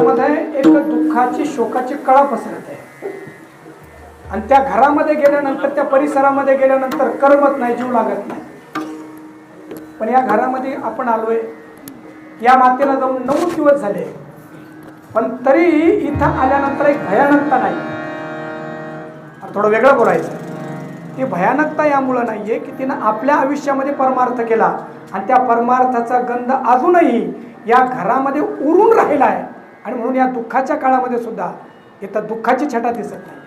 घरामध्ये एक दुःखाची शोकाची कळा पसरते आणि त्या घरामध्ये गेल्यानंतर त्या परिसरामध्ये गेल्यानंतर करमत नाही, जीव लागत नाही. पण या घरामध्ये आपण आलोय, या मातेला जाऊन 9 दिवस झाले, पण तरी इथं आल्यानंतर एक भयानकता नाही. थोडं वेगळं बोलायचं, ती भयानकता यामुळं नाहीये की तिनं आपल्या आयुष्यामध्ये परमार्थ केला आणि त्या परमार्थाचा गंध अजूनही या घरामध्ये उरून राहिला आहे. आणि म्हणून या दुःखाच्या काळामध्ये सुद्धा इथं दुःखाची छटा दिसत नाही.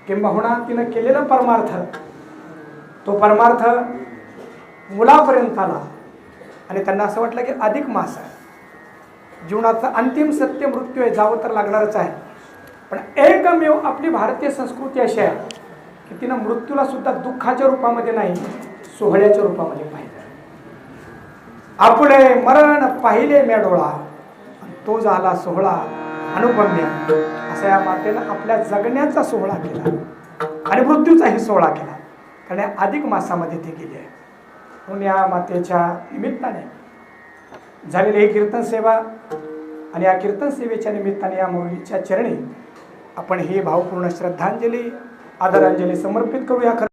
किंबहुना तिनं केलेला परमार्थ, तो परमार्थ मुलापर्यंत आला आणि त्यांना असं वाटलं की अधिक मास आहे, जीवनाचं अंतिम सत्य मृत्यू आहे, जावं तर लागणारच आहे. पण एकमेव आपली भारतीय संस्कृती अशी आहे की तिनं मृत्यूला सुद्धा दुःखाच्या रूपामध्ये नाही, सोहळ्याच्या रूपामध्ये पाहिलं. आपुले मरण पाहिले म्या डोळा, तो झाला सोहळा अनुपम्य. असा या मातेनं आपल्या जगण्याचा सोहळा केला आणि मृत्यूचाही सोहळा केला, कारण या अधिक मासामध्ये ती गेली आहे. म्हणून या मातेच्या निमित्ताने झालेली ही कीर्तन सेवा आणि या कीर्तन सेवेच्या निमित्ताने या माऊलीच्या चरणी आपण ही भावपूर्ण श्रद्धांजली, आदरांजली समर्पित करूया.